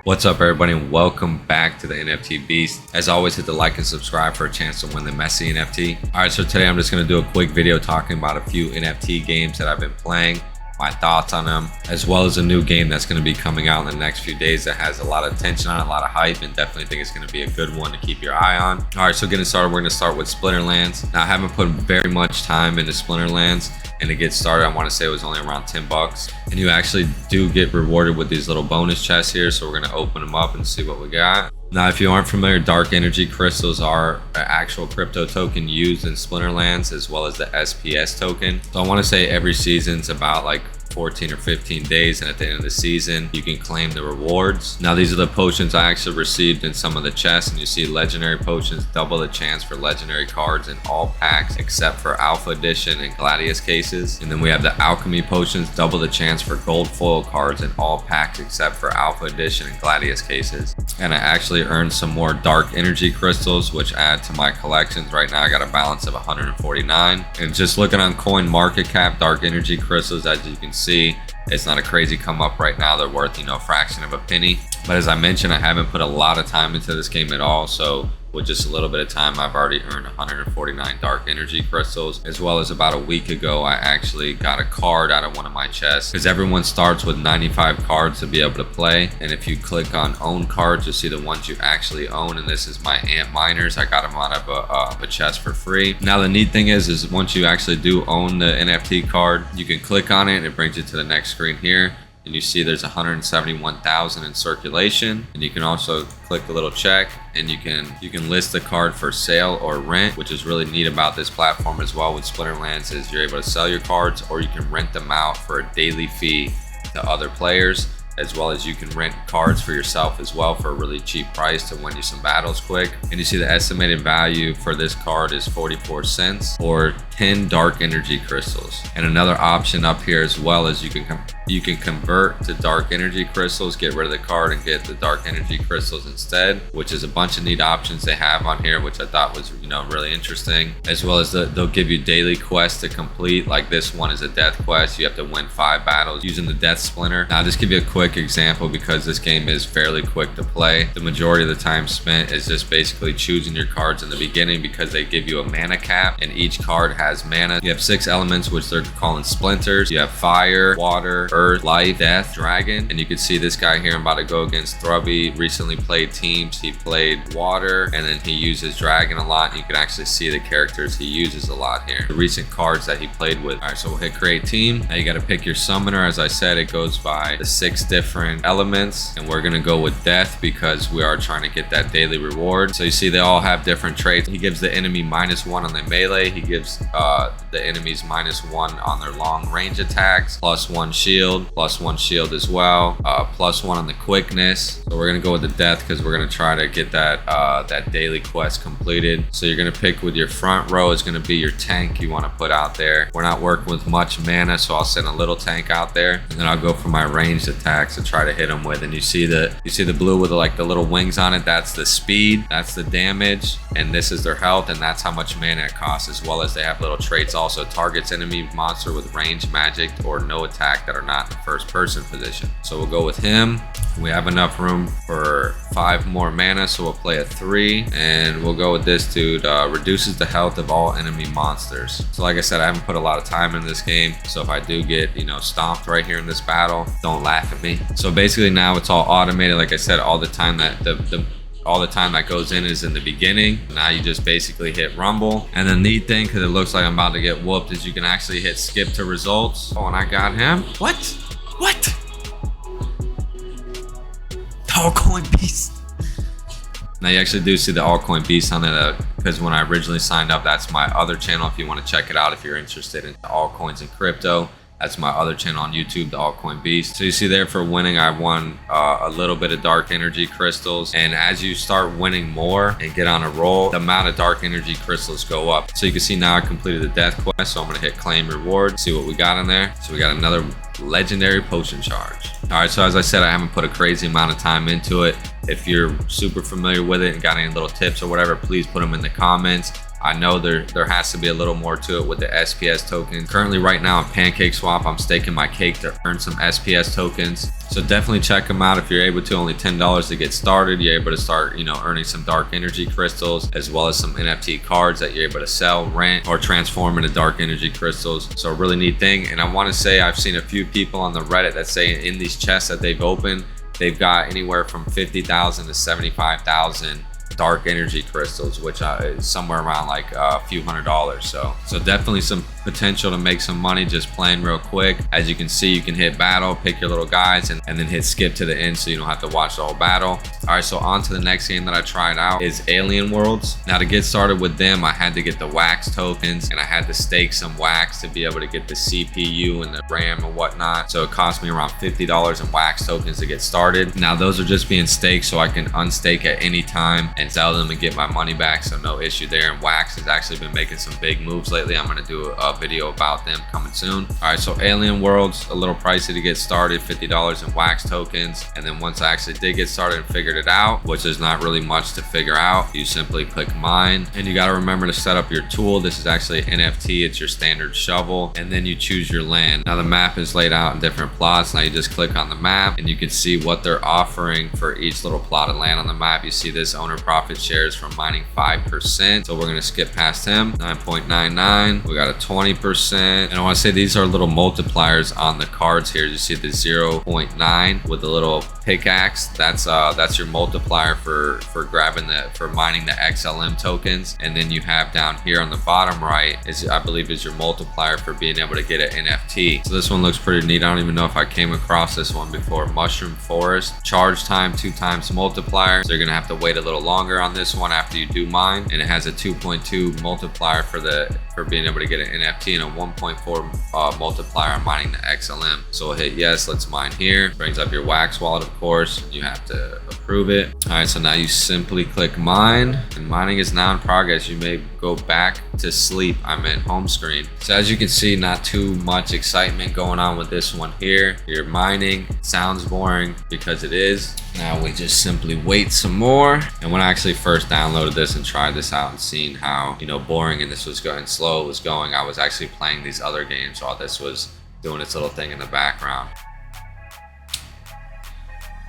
What's up, everybody, and welcome back to the NFT Beast. As always, hit the like and subscribe for a chance to win the Messi NFT. All right, so today I'm just going to do a quick video talking about a few NFT games that I've been playing, my thoughts on them, as well as a new game that's going to be coming out in the next few days that has a lot of attention on it, a lot of hype, and definitely think it's going to be a good one to keep your eye on. All right, so getting started, we're going to start with Splinterlands. Now, I haven't put very much time into Splinterlands, and to get started, I want to say it was only around 10 bucks. And you actually do get rewarded with these little bonus chests here, so we're going to open them up and see what we got. Now, if you aren't familiar, dark energy crystals are an actual crypto token used in Splinterlands, as well as the SPS token. So I want to say every season's about like 14 or 15 days, and at the end of the season you can claim the rewards. Now, these are the potions I actually received in some of the chests, and you see legendary potions double the chance for legendary cards in all packs except for Alpha Edition and Gladius cases. And then we have the alchemy potions double the chance for gold foil cards in all packs except for Alpha Edition and Gladius cases. And I actually earned some more dark energy crystals, which add to my collections. Right now I got a balance of 149, and just looking on coin market cap, dark energy crystals, as you can see, it's not a crazy come up right now. They're worth, a fraction of a penny. But as I mentioned, I haven't put a lot of time into this game at all, so with just a little bit of time, I've already earned 149 dark energy crystals, as well as about a week ago, I actually got a card out of one of my chests, because everyone starts with 95 cards to be able to play. And if you click on own cards, you'll see the ones you actually own, and this is my ant miners. I got them out of a chest for free. Now, the neat thing is once you actually do own the NFT card, you can click on it and it brings you to the next screen here. And you see there's 171,000 in circulation, and you can also click the little check and you can list the card for sale or rent, which is really neat about this platform as well with Splinterlands, is you're able to sell your cards or you can rent them out for a daily fee to other players, as well as you can rent cards for yourself as well for a really cheap price to win you some battles quick. And you see the estimated value for this card is 44 cents or 10 dark energy crystals. And another option up here as well is you can convert to dark energy crystals, get rid of the card and get the dark energy crystals instead, which is a bunch of neat options they have on here, which I thought was really interesting. As well as they'll give you daily quests to complete. Like this one is a death quest. You have to win 5 battles using the death splinter. Now, I'll just give you a quick example because this game is fairly quick to play. The majority of the time spent is just basically choosing your cards in the beginning, because they give you a mana cap and each card has mana. You have 6 elements, which they're calling splinters. You have fire, water, earth, life, death, dragon. And you can see this guy here, I'm about to go against Thrubby. Recently played teams. He played water and then he uses dragon a lot. You can actually see the characters he uses a lot here, the recent cards that he played with. All right, so we'll hit create team. Now you got to pick your summoner. As I said, it goes by the 6 different elements, and we're gonna go with death because we are trying to get that daily reward. So you see they all have different traits. He gives the enemy -1 on the melee. He gives the enemies -1 on their long range attacks, +1 shield as well, +1 on the quickness. So we're gonna go with the death because we're gonna try to get that daily quest completed. So you're gonna pick with your front row is gonna be your tank you want to put out there. We're not working with much mana, so I'll send a little tank out there, and then I'll go for my ranged attacks to try to hit them with. And you see the blue with the little wings on it. That's the speed, that's the damage, and this is their health, and that's how much mana it costs. As well as they have little traits also. Targets enemy monster with range, magic, or no attack that are not in the first person position. So we'll go with him. We have enough room for 5 more mana, so we'll play a 3, and we'll go with this dude. Reduces the health of all enemy monsters. So like I said, I haven't put a lot of time in this game, so if I do get stomped right here in this battle, don't laugh at me. So basically now it's all automated. Like I said, all the time that goes in is in the beginning. Now you just basically hit rumble, and the neat thing, because it looks like I'm about to get whooped, is you can actually hit skip to results. Oh, and I got him. What altcoin beast. Now you actually do see the altcoin beast on there, because when I originally signed up, that's my other channel. If you want to check it out, if you're interested in altcoins and crypto, that's my other channel on YouTube, the Altcoin Beast. So you see there, for winning, I won a little bit of dark energy crystals. And as you start winning more and get on a roll, the amount of dark energy crystals go up. So you can see now I completed the death quest. So I'm going to hit claim reward, see what we got in there. So we got another legendary potion charge. All right, so as I said, I haven't put a crazy amount of time into it. If you're super familiar with it and got any little tips or whatever, please put them in the comments. I know there has to be a little more to it with the SPS tokens. Currently right now on PancakeSwap, I'm staking my cake to earn some SPS tokens. So definitely check them out if you're able to. Only $10 to get started. You're able to start, earning some dark energy crystals, as well as some NFT cards that you're able to sell, rent, or transform into dark energy crystals. So a really neat thing. And I want to say I've seen a few people on the Reddit that say in these chests that they've opened, they've got anywhere from 50,000 to 75,000 dark energy crystals, which is somewhere around like a few $100s. So definitely some potential to make some money just playing real quick. As you can see, you can hit battle, pick your little guys, and then hit skip to the end so you don't have to watch the whole battle. All right, so on to the next game that I tried out is Alien Worlds. Now to get started with them, I had to get the wax tokens, and I had to stake some wax to be able to get the CPU and the RAM and whatnot. So it cost me around $50 in wax tokens to get started. Now those are just being staked so I can unstake at any time and sell them and get my money back, so no issue there. And wax has actually been making some big moves lately. I'm going to do a video about them coming soon. All right, so Alien Worlds, a little pricey to get started, $50 in wax tokens. And then once I actually did get started and figured it out, which is not really much to figure out, you simply click mine, and you got to remember to set up your tool. This is actually an NFT. It's your standard shovel, and then you choose your land. Now the map is laid out in different plots. Now you just click on the map and you can see what they're offering for each little plot of land on the map. You see this owner profit shares from mining 5%, so we're going to skip past him. 9.99, we got a 20%, and I want to say these are little multipliers on the cards here. You see the 0.9 with the little pickaxe. That's your multiplier for mining the XLM tokens. And then you have down here on the bottom right is, I believe, is your multiplier for being able to get an NFT. So this one looks pretty neat. I don't even know if I came across this one before. Mushroom Forest, charge time 2 times multiplier, so you're gonna have to wait a little longer on this one after you do mine. And it has a 2.2 multiplier for being able to get an NFT, and a 1.4 multiplier on mining the XLM. So we'll hit yes, let's mine here. Brings up your wax wallet, of course. You have to approve it. All right, so now you simply click mine, and mining is now in progress. You may go back to sleep. I'm in home screen. So as you can see, not too much excitement going on with this one here. You're mining. Sounds boring because it is. Now we just simply wait some more. And when I actually first downloaded this and tried this out and seen how, boring and this was going slow it was going, I was actually playing these other games while this was doing its little thing in the background.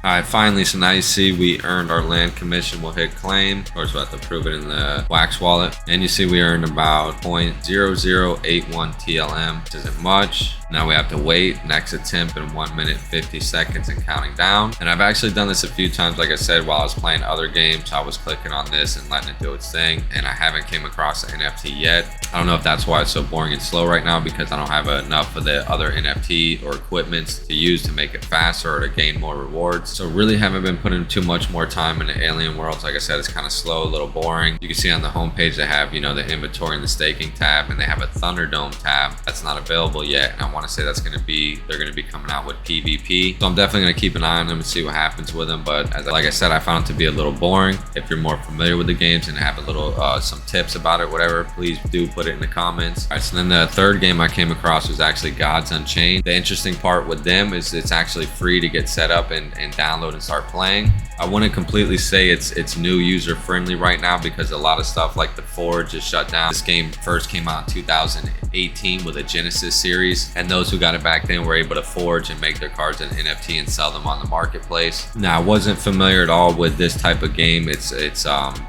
All right, finally, so now you see we earned our land commission. We'll hit claim. Of course, we'll have to prove it in the wax wallet. And you see we earned about 0.0081 TLM, which isn't much. Now we have to wait. Next attempt in 1 minute 50 seconds and counting down. And I've actually done this a few times. Like I said, while I was playing other games, I was clicking on this and letting it do its thing. And I haven't came across an NFT yet. I don't know if that's why it's so boring and slow right now, because I don't have enough of the other NFT or equipments to use to make it faster or to gain more rewards. So really haven't been putting too much more time into Alien Worlds. Like I said, it's kind of slow, a little boring. You can see on the homepage they have, the inventory and the staking tab, and they have a Thunderdome tab that's not available yet. And I want to say they're going to be coming out with PvP. So I'm definitely going to keep an eye on them and see what happens with them. But like I said, I found it to be a little boring. If you're more familiar with the games and have a little some tips about it, whatever, please do put it in the comments. All right, so then the third game I came across was actually Gods Unchained. The interesting part with them is it's actually free to get set up and download and start playing. I wouldn't completely say it's new user friendly right now, because a lot of stuff like the Forge is shut down. This game first came out in 2018 with a Genesis series, and those who got it back then were able to forge and make their cards an NFT and sell them on the marketplace. Now I wasn't familiar at all with this type of game. It's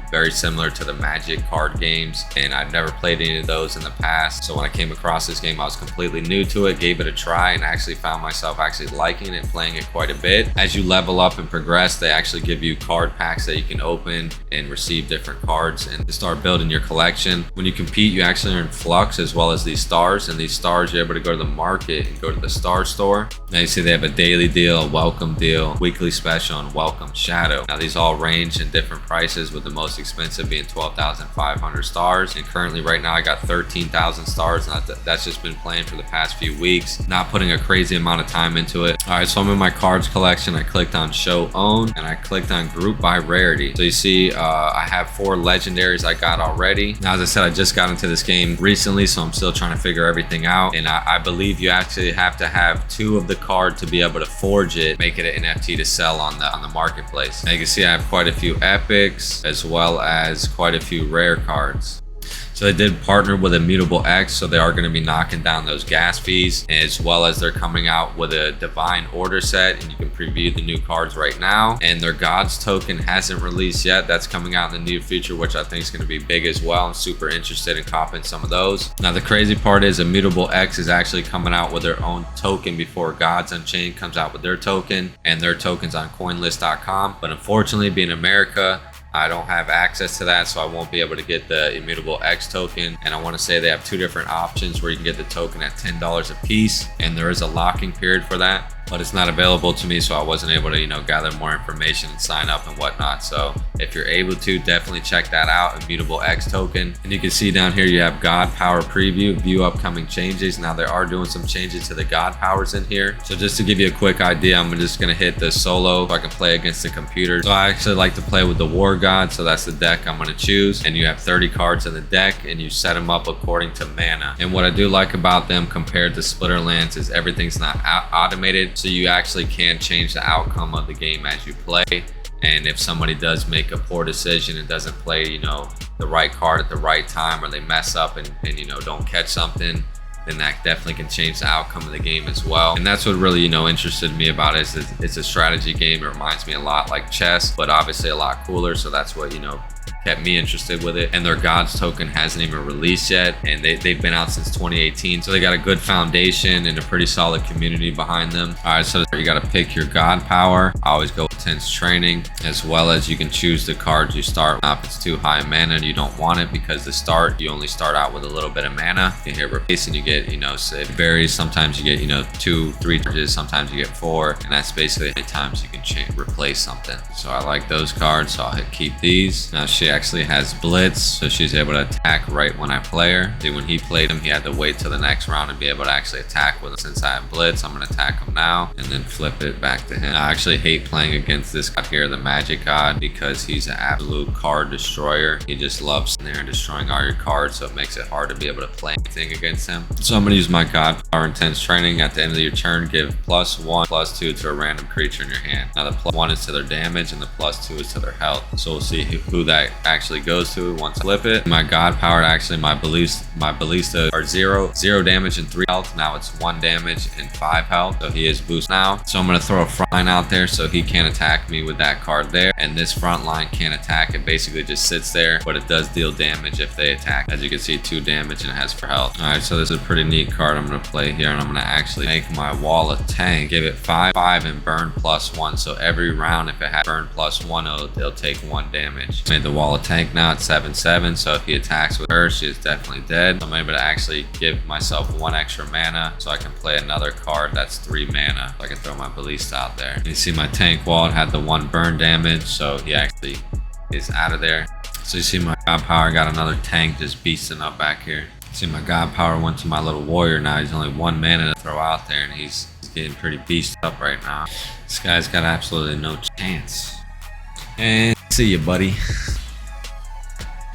very similar to the Magic card games, and I've never played any of those in the past. So when I came across this game, I was completely new to it, gave it a try, and actually found myself actually liking it and playing it quite a bit. As you level up and progress, they actually give you card packs that you can open and receive different cards and to start building your collection. When you compete, you actually earn flux as well as these stars, and these stars you're able to go to the market and go to the star store. Now you see they have a daily deal, a welcome deal, weekly special, and welcome shadow. Now these all range in different prices, with the most expensive being 12,500 stars, and currently right now I got 13,000 stars, and that's just been playing for the past few weeks, not putting a crazy amount of time into it. All right, so I'm in my cards collection. I clicked on show own, and I clicked on group by rarity. So you see I have 4 legendaries I got already. Now as I said, I just got into this game recently, so I'm still trying to figure everything out, and I believe you actually have to have 2 of the card to be able to forge it, make it an NFT to sell on the marketplace. Now you can see I have quite a few epics as well as quite a few rare cards. So they did partner with Immutable X, so they are going to be knocking down those gas fees, as well as they're coming out with a Divine Order set, and you can preview the new cards right now. And their Gods token hasn't released yet. That's coming out in the near future, which I think is going to be big as well. I'm super interested in copping some of those. Now the crazy part is Immutable X is actually coming out with their own token before Gods Unchained comes out with their token, and their token's on coinlist.com. But unfortunately, being America, I don't have access to that, so I won't be able to get the Immutable X token. And I want to say they have two different options where you can get the token at $10 a piece, and there is a locking period for that, but it's not available to me, so I wasn't able to, gather more information and sign up and whatnot. So if you're able to, definitely check that out, Immutable X token. And you can see down here you have God Power Preview, view upcoming changes. Now they are doing some changes to the God Powers in here. So just to give you a quick idea, I'm just gonna hit the solo so I can play against the computer. So I actually like to play with the War God, so that's the deck I'm gonna choose. And you have 30 cards in the deck, and you set them up according to mana. And what I do like about them compared to Splitterlands is everything's not automated, so you actually can change the outcome of the game as you play. And if somebody does make a poor decision and doesn't play, the right card at the right time, or they mess up and don't catch something, then that definitely can change the outcome of the game as well. And that's what really, interested me about it, is it's a strategy game. It reminds me a lot like chess, but obviously a lot cooler. So that's what, kept me interested with it. And their Gods token hasn't even released yet, and they've been out since 2018, so they got a good foundation and a pretty solid community behind them. All right, so you got to pick your God Power. I always go with Intense Training, as well as you can choose the cards you start. Now if it's too high in mana, you don't want it, because the start, you only start out with a little bit of mana. You hit replace and you get, so it varies. Sometimes you get 2, 3 charges, sometimes you get 4, and that's basically how many times you can replace something. So I like those cards, so I'll hit keep these. Now she actually has Blitz, so she's able to attack right when I play her. See, when he played him, he had to wait till the next round and be able to actually attack with him. Since I have Blitz, I'm going to attack him now and then flip it back to him. I actually hate playing against this guy here, the Magic God, because he's an absolute card destroyer. He just loves sitting there and destroying all your cards, so it makes it hard to be able to play anything against him. So I'm going to use my God Power Intense Training. At the end of your turn, give +1, +2 to a random creature in your hand. Now the +1 is to their damage, and the +2 is to their health. So we'll see who that actually goes to once I flip it. My God Power, actually my Ballista are 0 damage and 3 health. Now it's 1 damage and 5 health, so he is boost now. So I'm going to throw a front line out there, so he can't attack me with that card there, and this front line can't attack. It basically just sits there, but it does deal damage if they attack. As you can see, 2 damage, and it has 4 health. All right, so this is a pretty neat card I'm going to play here, and I'm going to actually make my wall a tank, give it 5/5 and burn +1. So every round, if it has burn +1, it'll take 1 damage. Made the wall a tank now at 7/7, so if he attacks with her, she is definitely dead. So I'm able to actually give myself 1 extra mana, so I can play another card that's 3 mana. So I can throw my Ballista out there. And you see my tank wall had the 1 burn damage, so he actually is out of there. So you see my God Power got another tank just beasting up back here. See, my God Power went to my little warrior. Now he's only 1 mana to throw out there, and he's getting pretty beasted up right now. This guy's got absolutely no chance. And see you, buddy.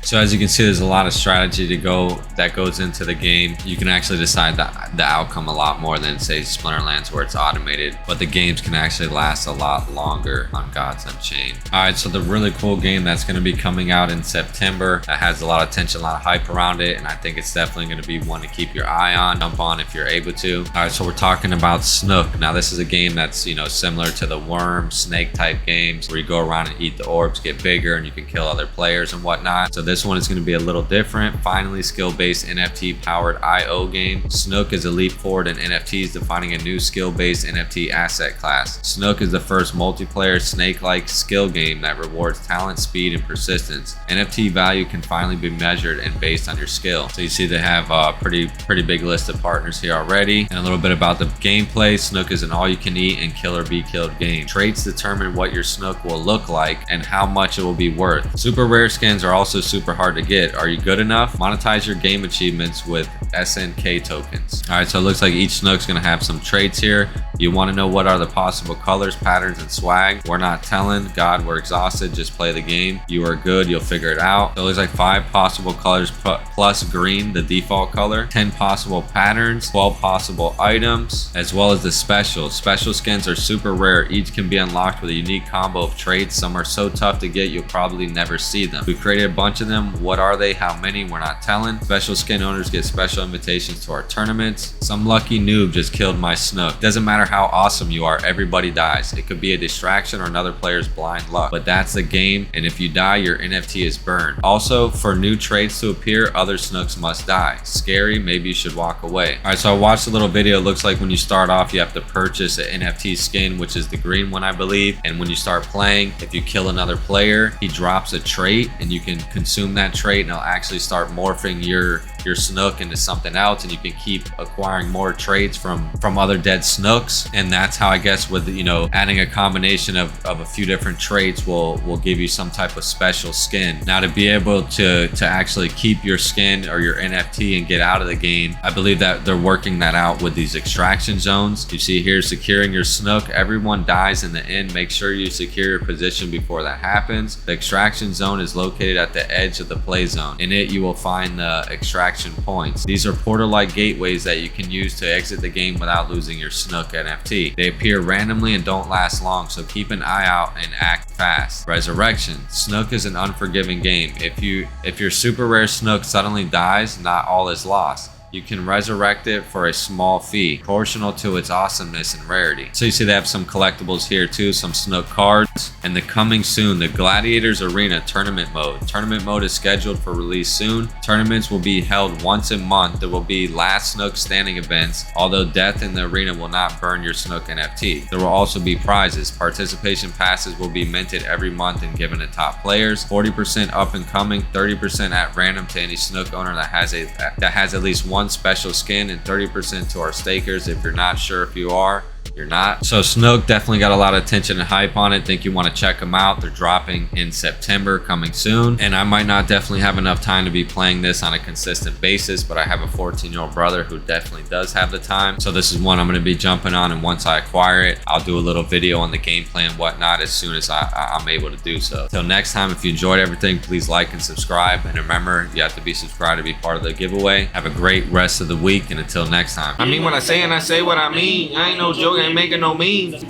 So as you can see, there's a lot of strategy that goes into the game. You can actually decide the outcome a lot more than, say, Splinterlands, where it's automated, but the games can actually last a lot longer on Gods Unchained. All right, so the really cool game that's going to be coming out in September, that has a lot of attention, a lot of hype around it, and I think it's definitely going to be one to keep your eye on, jump on if you're able to. All right, so we're talking about Snook. Now this is a game that's, similar to the worm, snake type games, where you go around and eat the orbs, get bigger, and you can kill other players and whatnot. So this one is going to be a little different. Finally, skill-based NFT-powered IO game. Snook is a leap forward in NFTs, defining a new skill-based NFT asset class. Snook is the first multiplayer snake-like skill game that rewards talent, speed, and persistence. NFT value can finally be measured and based on your skill. So you see they have a pretty big list of partners here already. And a little bit about the gameplay. Snook is an all-you-can-eat and kill or be killed game. Traits determine what your Snook will look like and how much it will be worth. Super rare skins are also super hard to get. Are you good enough? Monetize your game achievements with SNK tokens. All right, so it looks like each Snook's gonna have some traits here. You want to know what are the possible colors, patterns, and swag? We're not telling. God, we're exhausted. Just play the game. You are good. You'll figure it out. So it looks like 5 possible colors plus green, the default color. 10 possible patterns, 12 possible items, as well as the specials. Special skins are super rare. Each can be unlocked with a unique combo of traits. Some are so tough to get you'll probably never see them. We created a bunch of them them. What are they? How many? We're not telling. Special skin owners get special invitations to our tournaments. Some lucky noob just killed my Snook. Doesn't matter how awesome you are, everybody dies. It could be a distraction or another player's blind luck, but that's the game, and if you die, your NFT is burned. Also, for new traits to appear, other Snooks must die. Scary, maybe you should walk away. All right, so I watched a little video. It looks like when you start off, you have to purchase an NFT skin, which is the green one, I believe, and when you start playing, if you kill another player, he drops a trait, and you can consume that trait, and it'll actually start morphing your Snook into something else, and you can keep acquiring more traits from other dead Snooks. And that's how, I guess, with, you know, adding a combination of a few different traits will give you some type of special skin. Now, to be able to actually keep your skin or your NFT and get out of the game, I believe that they're working that out with these extraction zones. You see here, securing your Snook. Everyone dies in the end. Make sure you secure your position before that happens. The extraction zone is located at the edge of the play zone. In it, you will find the extraction points. These are portal-like gateways that you can use to exit the game without losing your Snook NFT. They appear randomly and don't last long, so keep an eye out and act fast. Resurrection. Snook is an unforgiving game. If your super rare Snook suddenly dies, not all is lost. You can resurrect it for a small fee, proportional to its awesomeness and rarity. So you see they have some collectibles here too, some Snook cards. And the coming soon, the Gladiators Arena Tournament Mode. Tournament mode is scheduled for release soon. Tournaments will be held once a month. There will be last Snook standing events, although death in the arena will not burn your Snook NFT. There will also be prizes. Participation passes will be minted every month and given to top players. 40% up and coming, 30% at random to any Snook owner that has at least one special skin, and 30% to our stakers. If you're not sure if you are, you're not. So Snook definitely got a lot of attention and hype on it. Think you want to check them out. They're dropping in September, coming soon. And I might not definitely have enough time to be playing this on a consistent basis, but I have a 14-year-old brother who definitely does have the time. So this is one I'm going to be jumping on, and once I acquire it, I'll do a little video on the gameplay and whatnot as soon as I'm able to do so. Till next time, if you enjoyed everything, please like and subscribe. And remember, you have to be subscribed to be part of the giveaway. Have a great rest of the week, and until next time. I mean what I say and I say what I mean. I ain't no joke, I ain't making no memes.